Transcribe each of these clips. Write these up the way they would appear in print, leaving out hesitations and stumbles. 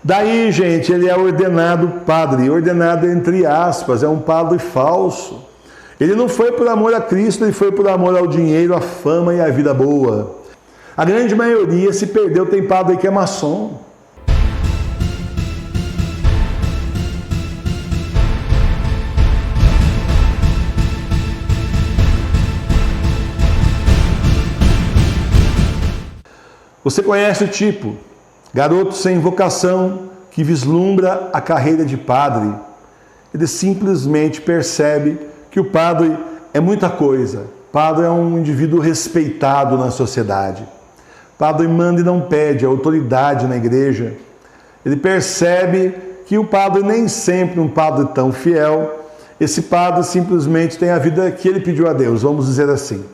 Daí, gente, ele é ordenado padre, ordenado entre aspas, é um padre falso. Ele não foi por amor a Cristo, ele foi por amor ao dinheiro, à fama e à vida boa. A grande maioria se perdeu, tem padre aí que é maçom. Você conhece o tipo? Garoto sem vocação que vislumbra a carreira de padre. Ele simplesmente percebe que o padre é muita coisa. O padre é um indivíduo respeitado na sociedade. O padre manda e não pede, a autoridade na igreja. Ele percebe que o padre nem sempre um padre tão fiel. Esse padre simplesmente tem a vida que ele pediu a Deus, vamos dizer assim.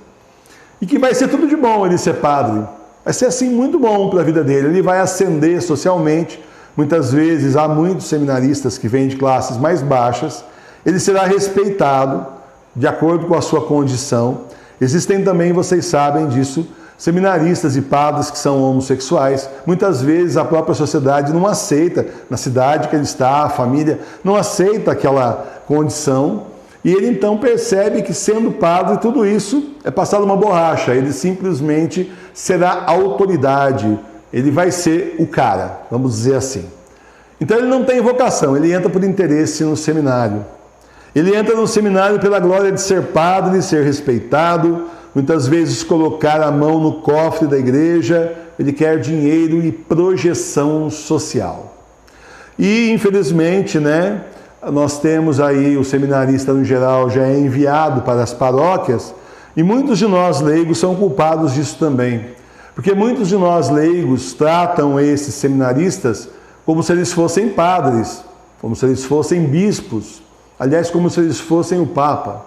E que vai ser tudo de bom ele ser padre. Vai ser assim muito bom para a vida dele. Ele vai ascender socialmente. Muitas vezes há muitos seminaristas que vêm de classes mais baixas. Ele será respeitado de acordo com a sua condição. Existem também, vocês sabem disso, seminaristas e padres que são homossexuais. Muitas vezes a própria sociedade não aceita, na cidade que ele está, a família, não aceita aquela condição. E ele então percebe que sendo padre, tudo isso é passado uma borracha. Ele simplesmente será autoridade. Ele vai ser o cara, vamos dizer assim. Então ele não tem vocação, ele entra por interesse no seminário. Ele entra no seminário pela glória de ser padre, ser respeitado, muitas vezes colocar a mão no cofre da igreja. Ele quer dinheiro e projeção social. E infelizmente, nós temos aí o seminarista no geral já é enviado para as paróquias e muitos de nós leigos são culpados disso também. Porque muitos de nós leigos tratam esses seminaristas como se eles fossem padres, como se eles fossem bispos, aliás, como se eles fossem o Papa.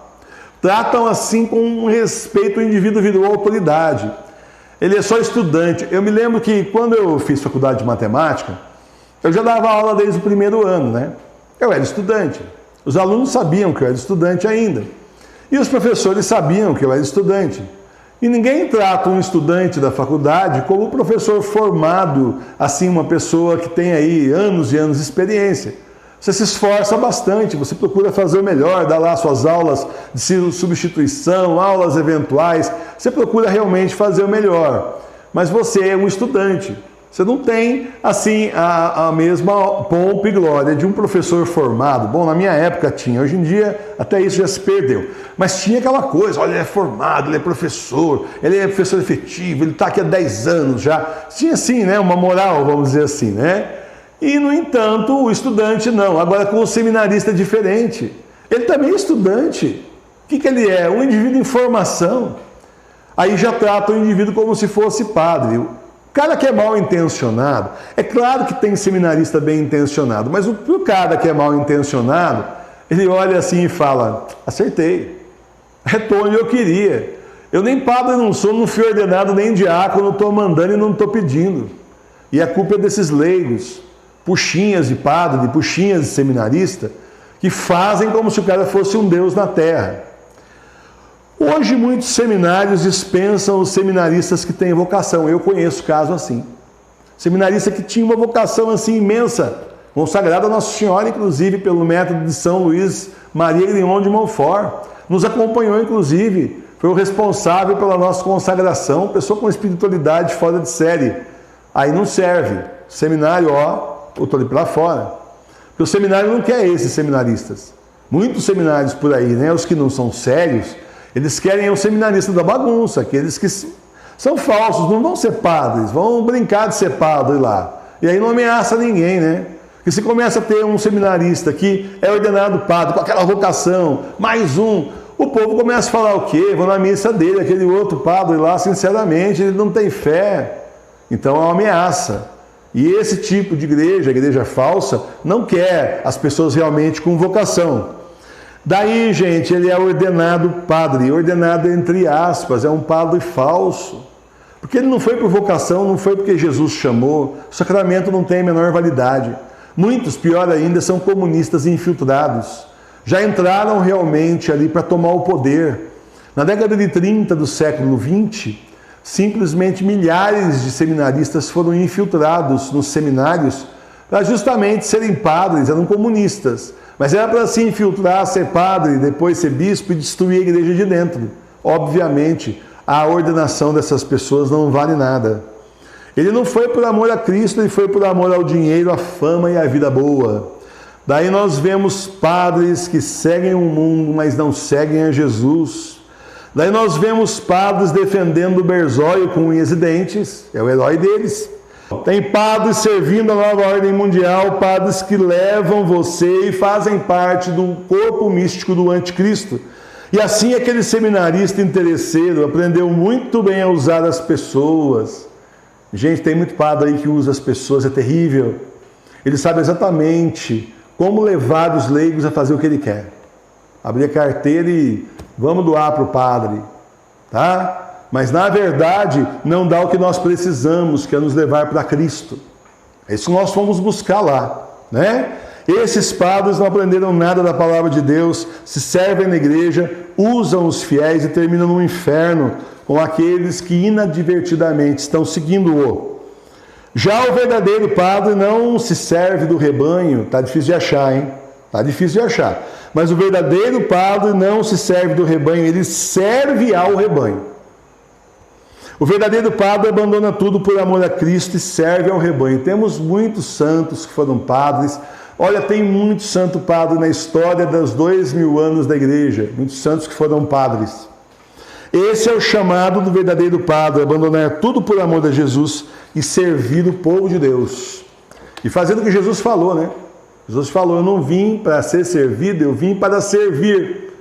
Tratam assim com um respeito, o indivíduo virou autoridade. Ele é só estudante. Eu me lembro que quando eu fiz faculdade de matemática, eu já dava aula desde o primeiro ano, Eu era estudante. Os alunos sabiam que eu era estudante ainda. E os professores sabiam que eu era estudante. E ninguém trata um estudante da faculdade como um professor formado, assim, uma pessoa que tem aí anos e anos de experiência. Você se esforça bastante, você procura fazer o melhor, dá lá suas aulas de substituição, aulas eventuais. Você procura realmente fazer o melhor. Mas você é um estudante. Você não tem, assim, a mesma pompa e glória de um professor formado. Bom, na minha época tinha, hoje em dia até isso já se perdeu. Mas tinha aquela coisa, olha, ele é formado, ele é professor efetivo, ele está aqui há 10 anos já. Tinha, assim, uma moral, vamos dizer assim, E, no entanto, o estudante não. Agora, com o seminarista é diferente. Ele também é estudante. O que ele é? Um indivíduo em formação. Aí já trata o indivíduo como se fosse padre. O cara que é mal intencionado, é claro que tem seminarista bem intencionado, mas o cara que é mal intencionado, ele olha assim e fala, acertei, é onde eu queria. Eu nem padre não sou, não fui ordenado nem diácono, não estou mandando e não estou pedindo. E a culpa é desses leigos, puxinhas de padre, puxinhas de seminarista, que fazem como se o cara fosse um Deus na terra. Hoje muitos seminários dispensam os seminaristas que têm vocação. Eu conheço caso assim. Seminarista que tinha uma vocação assim imensa, consagrada a Nossa Senhora, inclusive pelo método de São Luís Maria Grignon de Montfort. Nos acompanhou, inclusive, foi o responsável pela nossa consagração, pessoa com espiritualidade fora de série. Aí não serve. Seminário, eu estou ali para fora. Porque o seminário não quer esses seminaristas. Muitos seminários por aí, os que não são sérios, eles querem o seminarista da bagunça, aqueles que são falsos, não vão ser padres, vão brincar de ser padre lá. E aí não ameaça ninguém, Porque se começa a ter um seminarista que é ordenado padre, com aquela vocação, mais um, o povo começa a falar o quê? Vou na missa dele, aquele outro padre lá, sinceramente, ele não tem fé. Então é uma ameaça. E esse tipo de igreja, a igreja falsa, não quer as pessoas realmente com vocação. Daí, gente, ele é ordenado padre, ordenado entre aspas, é um padre falso. Porque ele não foi por vocação, não foi porque Jesus chamou, o sacramento não tem a menor validade. Muitos, pior ainda, são comunistas infiltrados. Já entraram realmente ali para tomar o poder. Na década de 30 do século XX, simplesmente milhares de seminaristas foram infiltrados nos seminários para justamente serem padres, eram comunistas. Mas era para se infiltrar, ser padre, depois ser bispo e destruir a igreja de dentro. Obviamente, a ordenação dessas pessoas não vale nada. Ele não foi por amor a Cristo, ele foi por amor ao dinheiro, à fama e à vida boa. Daí nós vemos padres que seguem o mundo, mas não seguem a Jesus. Daí nós vemos padres defendendo o Berzóio com unhas e dentes, é o herói deles. Tem padres servindo a nova ordem mundial, padres que levam você e fazem parte do corpo místico do anticristo. E assim aquele seminarista interesseiro aprendeu muito bem a usar as pessoas. Gente, tem muito padre aí que usa as pessoas, é terrível. Ele sabe exatamente como levar os leigos a fazer o que ele quer. Abrir a carteira e vamos doar para o padre, tá? Mas na verdade não dá o que nós precisamos, que é nos levar para Cristo. É isso que nós fomos buscar lá, né? Esses padres não aprenderam nada da palavra de Deus, se servem na igreja, usam os fiéis e terminam no inferno com aqueles que inadvertidamente estão seguindo-o. Já o verdadeiro padre não se serve do rebanho, tá difícil de achar, hein? Tá difícil de achar. Mas o verdadeiro padre não se serve do rebanho, ele serve ao rebanho. O verdadeiro padre abandona tudo por amor a Cristo e serve ao rebanho. Temos muitos santos que foram padres. Olha, tem muito santo padre na história dos 2000 anos da igreja. Muitos santos que foram padres. Esse é o chamado do verdadeiro padre, abandonar tudo por amor a Jesus e servir o povo de Deus. E fazendo o que Jesus falou, né? Jesus falou, eu não vim para ser servido, eu vim para servir.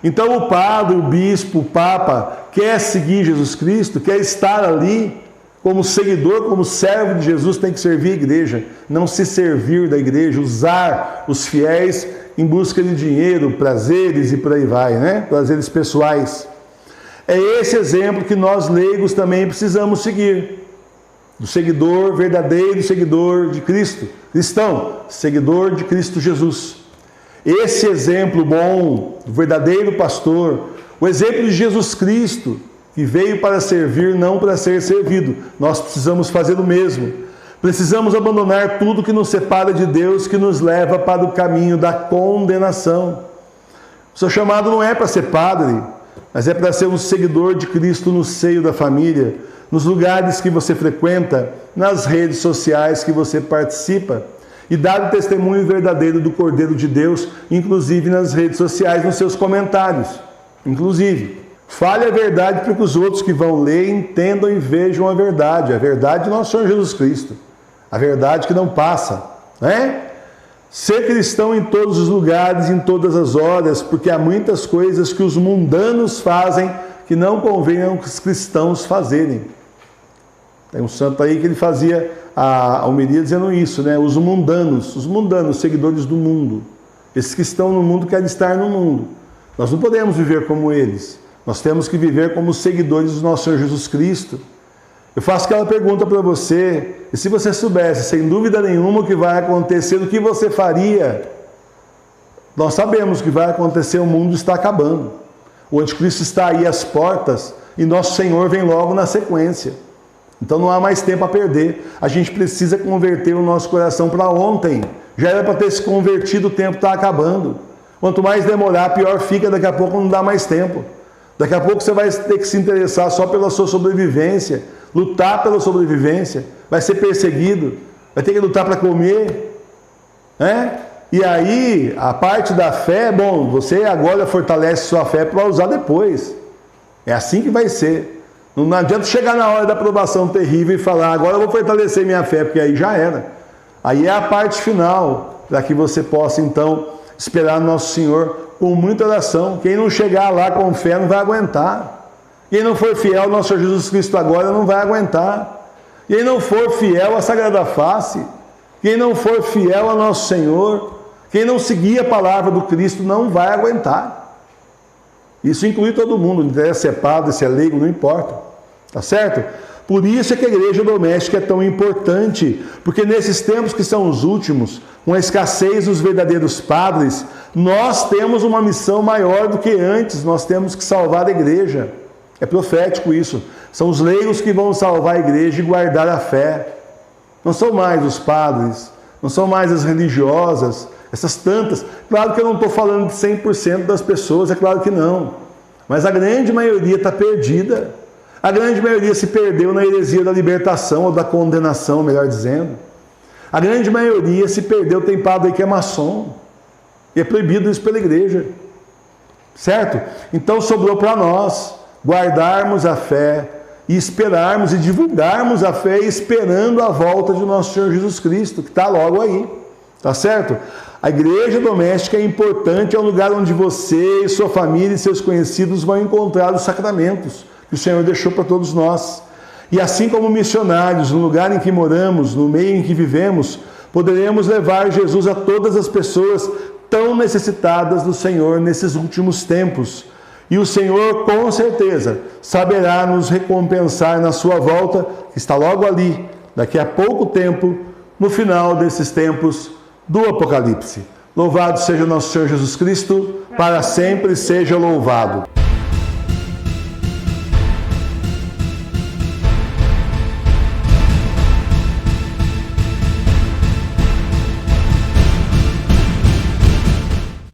Então o padre, o bispo, o papa, quer seguir Jesus Cristo, quer estar ali como seguidor, como servo de Jesus, tem que servir a igreja, não se servir da igreja, usar os fiéis em busca de dinheiro, prazeres e por aí vai, né? Prazeres pessoais. É esse exemplo que nós leigos também precisamos seguir. Do seguidor verdadeiro, seguidor de Cristo, cristão, seguidor de Cristo Jesus. Esse exemplo bom, o verdadeiro pastor, o exemplo de Jesus Cristo, que veio para servir, não para ser servido. Nós precisamos fazer o mesmo. Precisamos abandonar tudo que nos separa de Deus, que nos leva para o caminho da condenação. O seu chamado não é para ser padre, mas é para ser um seguidor de Cristo no seio da família, nos lugares que você frequenta, nas redes sociais que você participa, e dar o testemunho verdadeiro do Cordeiro de Deus, inclusive nas redes sociais, nos seus comentários. Inclusive, fale a verdade para que os outros que vão ler entendam e vejam a verdade de nosso Senhor Jesus Cristo, a verdade que não passa, né? Ser cristão em todos os lugares, em todas as horas, porque há muitas coisas que os mundanos fazem que não convém aos cristãos fazerem. Tem um santo aí que ele fazia a homilia dizendo isso, né? Os mundanos, seguidores do mundo. Esses que estão no mundo querem estar no mundo. Nós não podemos viver como eles. Nós temos que viver como seguidores do nosso Senhor Jesus Cristo. Eu faço aquela pergunta para você, e se você soubesse, sem dúvida nenhuma, o que vai acontecer, o que você faria? Nós sabemos que vai acontecer, o mundo está acabando. O anticristo está aí às portas, e nosso Senhor vem logo na sequência. Então não há mais tempo a perder. A gente precisa converter o nosso coração para ontem. Já era para ter se convertido, o tempo está acabando. Quanto mais demorar, pior fica, daqui a pouco não dá mais tempo. Daqui a pouco você vai ter que se interessar só pela sua sobrevivência, lutar pela sobrevivência, vai ser perseguido, vai ter que lutar para comer, né? E aí, a parte da fé, bom, você agora fortalece sua fé para usar depois. É assim que vai ser. Não adianta chegar na hora da provação terrível e falar, agora eu vou fortalecer minha fé, porque aí já era. Aí é a parte final, para que você possa então esperar nosso Senhor com muita oração. Quem não chegar lá com fé não vai aguentar. Quem não for fiel ao nosso Senhor Jesus Cristo agora não vai aguentar. Quem não for fiel à Sagrada Face, quem não for fiel ao nosso Senhor, quem não seguir a palavra do Cristo não vai aguentar. Isso inclui todo mundo, não interessa se é padre, se é leigo, não importa. Tá certo? Por isso é que a igreja doméstica é tão importante, porque nesses tempos que são os últimos, com a escassez dos verdadeiros padres, nós temos uma missão maior do que antes, nós temos que salvar a igreja. É profético isso. São os leigos que vão salvar a igreja e guardar a fé. Não são mais os padres, não são mais as religiosas, essas tantas. Claro que eu não estou falando de 100% das pessoas, é claro que não. Mas a grande maioria está perdida. A grande maioria se perdeu na heresia da libertação ou da condenação, melhor dizendo. A grande maioria se perdeu, tem padre aí que é maçom. E é proibido isso pela igreja. Certo? Então sobrou para nós guardarmos a fé e esperarmos e divulgarmos a fé esperando a volta de nosso Senhor Jesus Cristo, que está logo aí. Tá certo? A igreja doméstica é importante, é um lugar onde você e sua família e seus conhecidos vão encontrar os sacramentos que o Senhor deixou para todos nós. E assim como missionários, no lugar em que moramos, no meio em que vivemos, poderemos levar Jesus a todas as pessoas tão necessitadas do Senhor nesses últimos tempos. E o Senhor, com certeza, saberá nos recompensar na sua volta, que está logo ali, daqui a pouco tempo, no final desses tempos do Apocalipse. Louvado seja nosso Senhor Jesus Cristo, para sempre seja louvado.